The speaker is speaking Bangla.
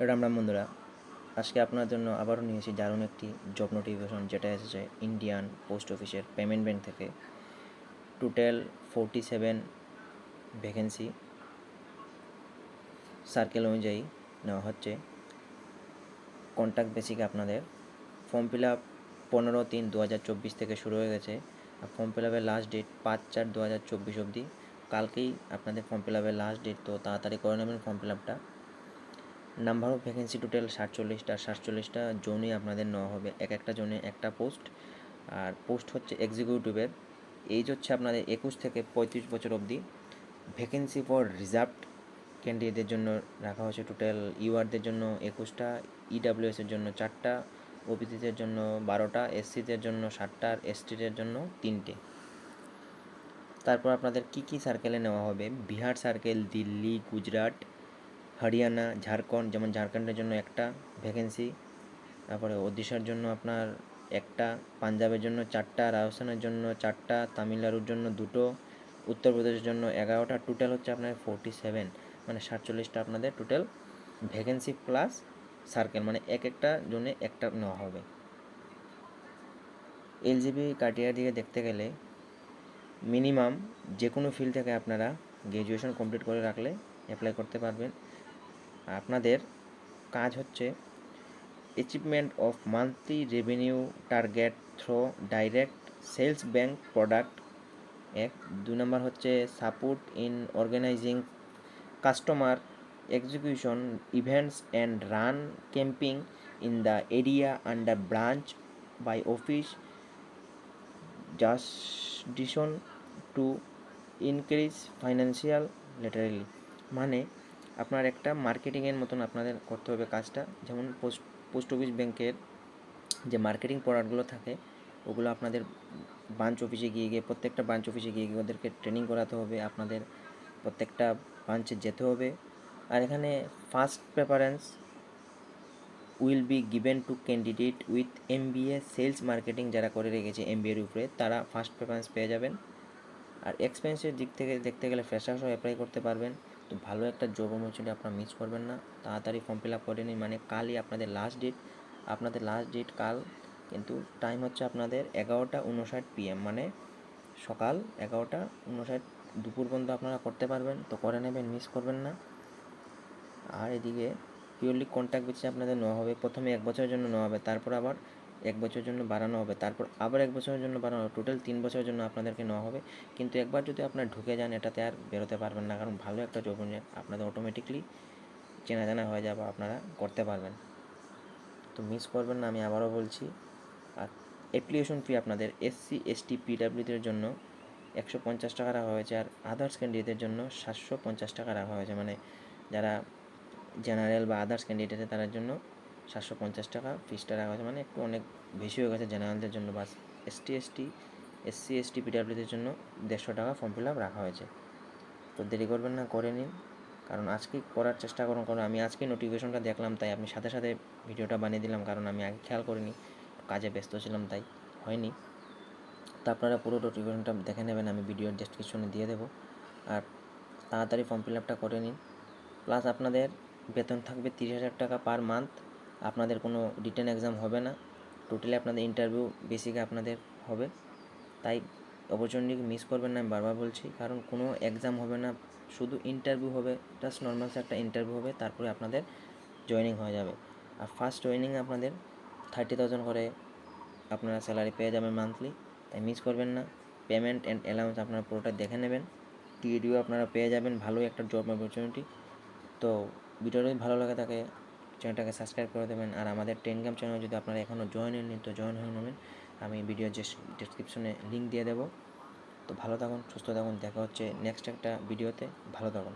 রাম রাম বন্ধুরা, আজকে আপনার জন্য আবারও নিয়ে এসেছি দারুণ একটি জব নোটিফিকেশন, যেটা এসেছে ইন্ডিয়ান পোস্ট অফিসের পেমেন্ট ব্যাংক থেকে। টোটাল 47 ভ্যাকেন্সি সার্কেল অনুযায়ী নেওয়া হচ্ছে। কন্ট্যাক্ট বেসিকে আপনাদের ফর্ম ফিল আপ 15/3/2024 থেকে শুরু হয়ে গেছে। আর ফর্ম ফিল আপের লাস্ট ডেট 5/4/2024 অবধি। কালকেই আপনাদের ফর্ম ফিল আপের লাস্ট ডেট, তো তাড়াতাড়ি করে নেবেন ফর্ম ফিল আপটা। নাম্বার অফ ভ্যাকেন্সি টোটাল 47টা জোনে আপনাদের নেওয়া হবে, একটা জোনে একটা পোস্ট। আর পোস্ট হচ্ছে এক্সিকিউটিভের। এজ হচ্ছে আপনাদের 21 থেকে 35 বছর অবধি। ভ্যাকেন্সি ফর রিজার্ভড ক্যান্ডিডেটদের জন্য রাখা হয়েছে টোটাল ইউআরদের জন্য 21টা, ইডাব্লিউএসের জন্য 4টা, ওবিসিদের জন্য 12টা, এসসিদের জন্য 7টা, আর এসটিদের জন্য 3টে। তারপর আপনাদের কী সার্কেলে নেওয়া হবে: বিহার সার্কেল, দিল্লি, গুজরাট, হরিয়ানা, ঝাড়খণ্ড। যেমন ঝাড়খণ্ডের জন্য একটা ভ্যাকেন্সি, তারপরে ওড়িশার জন্য আপনার একটা, পাঞ্জাবের জন্য 4টা, রাজস্থানের জন্য 4টা, তামিলনাড়ুর জন্য 2টো, উত্তরপ্রদেশের জন্য 11টা। টোটাল হচ্ছে আপনার 47, মানে 47টা আপনাদের টোটাল ভ্যাকেন্সি প্লাস সার্কেল, মানে একটা জন্য একটা নেওয়া হবে। এলজিবি ক্রাইটেরিয়া দিয়ে দেখতে গেলে মিনিমাম যে কোনো ফিল্ড থেকে আপনারা গ্র্যাজুয়েশন কমপ্লিট করে রাখলে অ্যাপ্লাই করতে পারবেন। আপনাদের কাজ হচ্ছে achievement of monthly revenue target through direct sales bank product. 2 নম্বর হচ্ছে support in organising customer execution events and run camping in the area under branch by office jurisdiction to increase financial literally. মানে আপনার একটা মার্কেটিংয়ের মতন আপনাদের করতে হবে কাজটা। যেমন পোস্ট অফিস ব্যাংকের যে মার্কেটিং প্রোডাক্টগুলো থাকে, ওগুলো আপনাদের ব্রাঞ্চ অফিসে গিয়ে প্রত্যেকটা ব্রাঞ্চ অফিসে গিয়ে ওদেরকে ট্রেনিং করাতে হবে। আপনাদের প্রত্যেকটা ব্রাঞ্চে যেতে হবে। আর এখানে first preference will be given to candidate with MBA sales marketing, যারা করে রেখেছে এমবিএর উপরে, তারা ফার্স্ট প্রেফারেন্স পেয়ে যাবেন। আর এক্সপেন্সের দিক থেকে দেখতে গেলে ফ্রেশার্সও অ্যাপ্লাই করতে পারবেন। তো ভালো একটা জব অপরচুনিটি আপনারা মিস করবেন না, তাড়াতাড়ি ফর্ম ফিল আপ করে নিন। মানে কালই আপনাদের লাস্ট ডেট কাল। কিন্তু টাইম হচ্ছে আপনাদের 11:59 PM, মানে সকাল 11:59 দুপুর পর্যন্ত আপনারা করতে পারবেন। তো করে নেবেন, মিস করবেন না। আর এদিকে পিওরলি কন্ট্যাক্ট বেসিসে আপনাদের নেওয়া হবে। প্রথমে 1 বছরের জন্য নেওয়া হবে, তারপর আবার 1 বছরের জন্য বাড়ানো হবে, তারপর আবার 1 বছরের জন্য বাড়ানো হবে। টোটাল 3 বছরের জন্য আপনাদেরকে নেওয়া হবে। কিন্তু একবার যদি আপনার ঢুকে যান, এটাতে আর বেরোতে পারবেন না, কারণ ভালো একটা জব নিয়ে আপনাদের অটোমেটিকলি চেনা জানা হয়ে যাবে, আপনারা করতে পারবেন। তো মিস করবেন না, আমি আবারও বলছি। আর অ্যাপ্লিকেশন ফি আপনাদের এসসি এসটি পিডাব্লিউদের জন্য 150 টাকা রাখা হয়েছে, আর আদার্স ক্যান্ডিডেটের জন্য 750 টাকা রাখা হয়েছে। মানে যারা জেনারেল বা আদার্স ক্যান্ডিডেট তাদের জন্য 750 টাকা ফিসটা রাখা হয়েছে, মানে একটু অনেক বেশি হয়ে গেছে জেনারেলদের জন্য। বাস এসসি এসটি পিডাব্লিউদের জন্য 150 টাকা ফর্ম ফিল আপ রাখা হয়েছে। তো দেরি করবেন না, করে নিন, কারণ আজকেই করার চেষ্টা করুন। কারণ আমি আজকেই নোটিফিকেশনটা দেখলাম, তাই আমি সাথে সাথে ভিডিওটা বানিয়ে দিলাম, কারণ আমি আগে খেয়াল করিনি, কাজে ব্যস্ত ছিলাম, তাই হয়নি। তো আপনারা পুরো নোটিফিকেশনটা দেখে নেবেন, আমি ভিডিওর ডেসক্রিপশনে দিয়ে দেবো। আর তাড়াতাড়ি ফর্ম ফিল আপটা করে নিন। প্লাস আপনাদের বেতন থাকবে 30,000 টাকা পার মান্থ। আপনাদের কোনো রিটেন এক্সাম হবে না, টোটালি আপনাদের ইন্টারভিউ বেসিকে আপনাদের হবে। তাই অপরচুনিটি মিস করবেন না, আমি বারবার বলছি, কারণ কোনো এক্সাম হবে না, শুধু ইন্টারভিউ হবে। জাস্ট নর্মাল একটা ইন্টারভিউ হবে, তারপরে আপনাদের জয়েনিং হয়ে যাবে। আর ফার্স্ট জয়েনিংয়ে আপনাদের 30,000 করে আপনারা স্যালারি পেয়ে যাবেন মান্থলি। তাই মিস করবেন না। পেমেন্ট অ্যান্ড অ্যালাউন্স আপনারা পুরোটা দেখে নেবেন। টিডিও আপনারা পেয়ে যাবেন, ভালো একটা জব অপরচুনিটি। তো ভিডিওটা যদি ভালো লাগে থাকে, চ্যানেলটাকে সাবস্ক্রাইব করে দেবেন। আর আমাদের টেলিগ্রাম চ্যানেল যদি আপনারা এখনও জয়েন হননি, তো জয়েন হয়ে নেবেন। আমি ভিডিওর ডেসক্রিপশনে লিঙ্ক দিয়ে দেবো। তো ভালো থাকুন, সুস্থ থাকুন, দেখা হচ্ছে নেক্সট একটা ভিডিওতে। ভালো থাকুন।